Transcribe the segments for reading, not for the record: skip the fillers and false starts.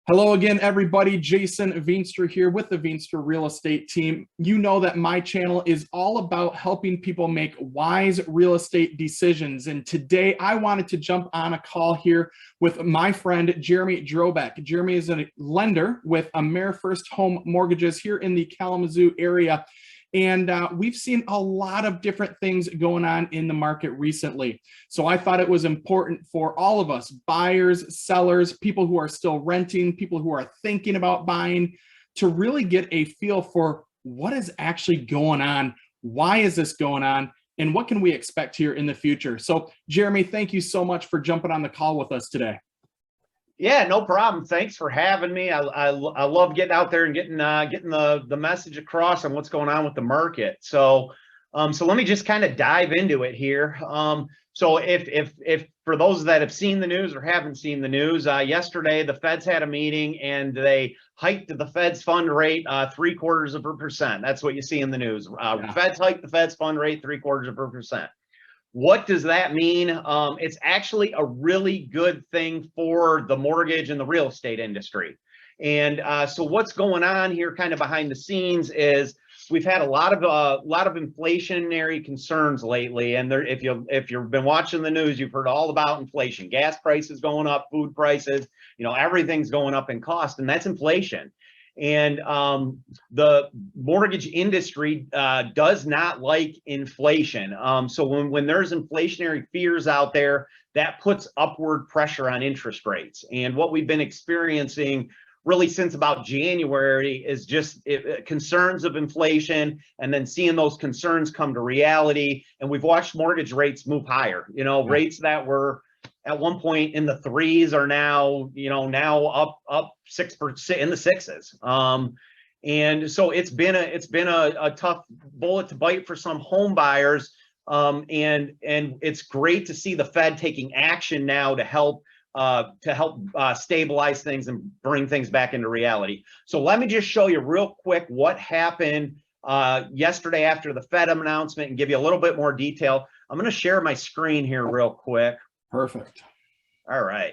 Hello again, everybody. Jason Veenstra here with the Veenstra Real Estate Team. You know that my channel is all about helping people make wise real estate decisions. And today I wanted to jump on a call here with my friend, Jeremy Drobeck. Jeremy is a lender with Amerifirst Home Mortgages here in the Kalamazoo area. And we've seen a lot of different things going on in the market recently. So I thought it was important for all of us, buyers, sellers, people who are still renting, people who are thinking about buying, to really get a feel for what is actually going on, why is this going on, and what can we expect here in the future. So Jeremy, thank you so much for jumping on the call with us today. Yeah, no problem. Thanks for having me. I love getting out there and getting the message across on what's going on with the market. So let me just kind of dive into it here. So if for those that have seen the news or haven't seen the news, yesterday the Feds had a meeting and they hiked the Fed's fund rate 0.75%. That's what you see in the news. Feds hiked the Fed's fund rate 0.75%. What does that mean? It's actually a really good thing for the mortgage and the real estate industry. And so what's going on here kind of behind the scenes is we've had a lot of inflationary concerns lately. And if you've been watching the news, you've heard all about inflation, gas prices going up, food prices, everything's going up in cost, and that's inflation. And the mortgage industry does not like inflation. So when there's inflationary fears out there, that puts upward pressure on interest rates. And what we've been experiencing really since about January is just concerns of inflation, and then seeing those concerns come to reality. And we've watched mortgage rates move higher. Rates that were at one point in the threes are now, now up 6% in the sixes. And so it's been a tough bullet to bite for some home buyers. And it's great to see the Fed taking action now to help stabilize things and bring things back into reality. So let me just show you real quick what happened yesterday after the Fed announcement and give you a little bit more detail. I'm going to share my screen here real quick. Perfect. All right.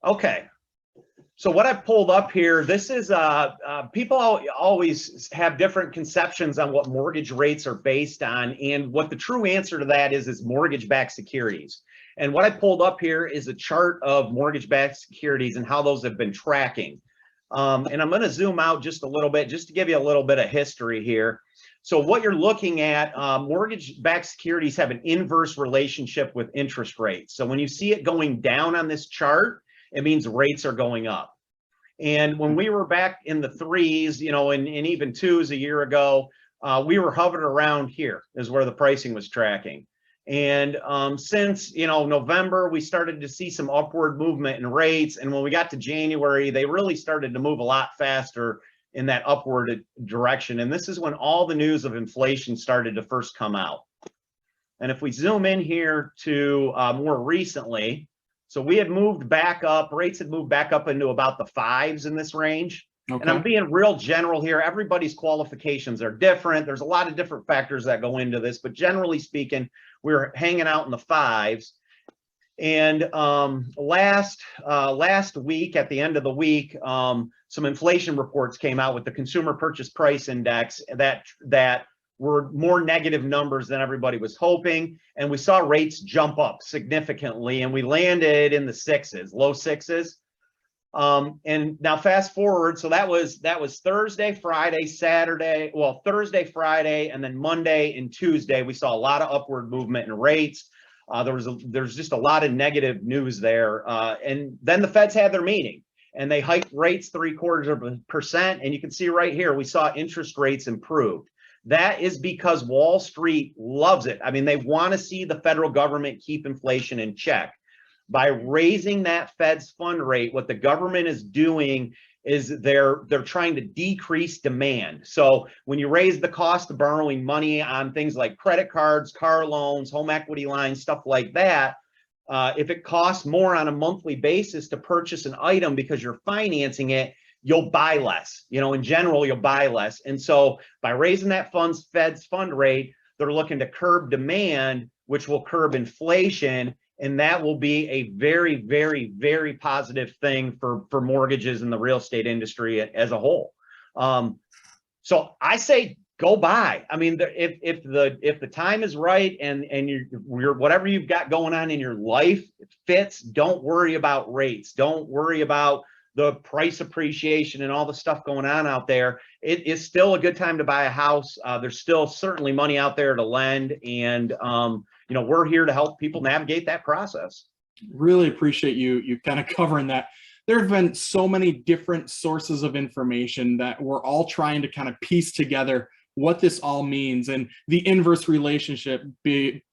Okay. So what I've pulled up here, this is people always have different conceptions on what mortgage rates are based on, and what the true answer to that is mortgage-backed securities. And what I pulled up here is a chart of mortgage-backed securities and how those have been tracking. And I'm going to zoom out just a little bit just to give you a little bit of history here. So what you're looking at, mortgage-backed securities have an inverse relationship with interest rates. So when you see it going down on this chart, it means rates are going up. And when we were back in the threes, and even twos a year ago, we were hovering around here is where the pricing was tracking. And since, November, we started to see some upward movement in rates. And when we got to January, they really started to move a lot faster in that upward direction. And this is when all the news of inflation started to first come out. And if we zoom in here to more recently, so we had moved back up, rates had moved back up into about the fives in this range. Okay. And I'm being real general here. Everybody's qualifications are different. There's a lot of different factors that go into this, but generally speaking, we're hanging out in the fives. And last week, at the end of the week, some inflation reports came out with the Consumer Purchase Price Index that were more negative numbers than everybody was hoping. And we saw rates jump up significantly, and we landed in the sixes, low sixes. And now fast forward, so that was Thursday, Friday, Saturday, well, Thursday, Friday, and then Monday and Tuesday, we saw a lot of upward movement in rates. There's just a lot of negative news there. And then the Feds had their meeting and they hiked rates 0.75%. And you can see right here, we saw interest rates improved. That is because Wall Street loves it. I mean, they want to see the federal government keep inflation in check. By raising that Fed's fund rate, what the government is doing is they're trying to decrease demand. So when you raise the cost of borrowing money on things like credit cards, car loans, home equity lines, stuff like that, if it costs more on a monthly basis to purchase an item because you're financing it, you'll buy less. In general, you'll buy less. And so by raising that Fed's fund rate, they're looking to curb demand, which will curb inflation. and that will be a very, very, very positive thing for mortgages in the real estate industry as a whole. So I say go buy. I mean, if the time is right and you're whatever you've got going on in your life fits, don't worry about rates. Don't worry about the price appreciation and all the stuff going on out there. It is still a good time to buy a house. There's still certainly money out there to lend, and you know, we're here to help people navigate that process. Really appreciate you kind of covering that. There have been so many different sources of information that we're all trying to kind of piece together what this all means, and the inverse relationship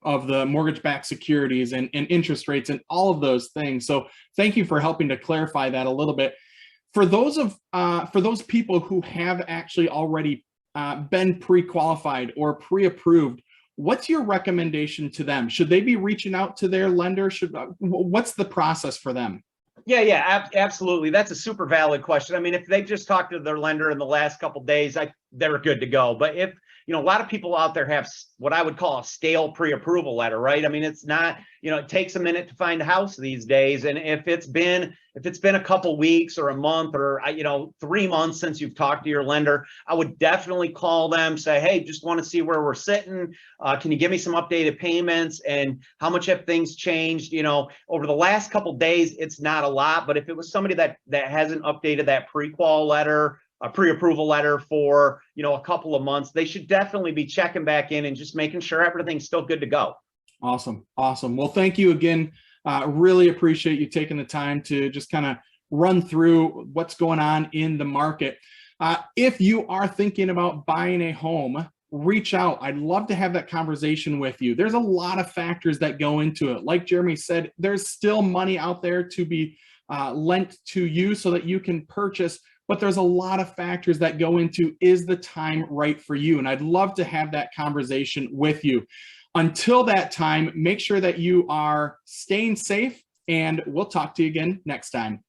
of the mortgage-backed securities and interest rates and all of those things. So thank you for helping to clarify that a little bit. For those people who have actually already been pre-qualified or pre-approved, what's your recommendation to them? Should they be reaching out to their lender? What's the process for them? Yeah, absolutely. That's a super valid question. I mean, if they've just talked to their lender in the last couple of days, they're good to go. But if, you know, a lot of people out there have what I would call a stale pre-approval letter, right? I mean, it's not, you know, it takes a minute to find a house these days. And if it's been a couple weeks or a month or, you know, 3 months since you've talked to your lender, I would definitely call them, say, hey, just want to see where we're sitting. Can you give me some updated payments and how much have things changed? You know, over the last couple of days, it's not a lot, but if it was somebody that hasn't updated that pre-qual letter, a pre-approval letter for, you know, a couple of months, they should definitely be checking back in and just making sure everything's still good to go. Awesome. Well, thank you again. Really appreciate you taking the time to just kind of run through what's going on in the market. If you are thinking about buying a home, reach out. I'd love to have that conversation with you. There's a lot of factors that go into it. Like Jeremy said, there's still money out there to be lent to you so that you can purchase, but there's a lot of factors that go into, is the time right for you? And I'd love to have that conversation with you. Until that time, make sure that you are staying safe, and we'll talk to you again next time.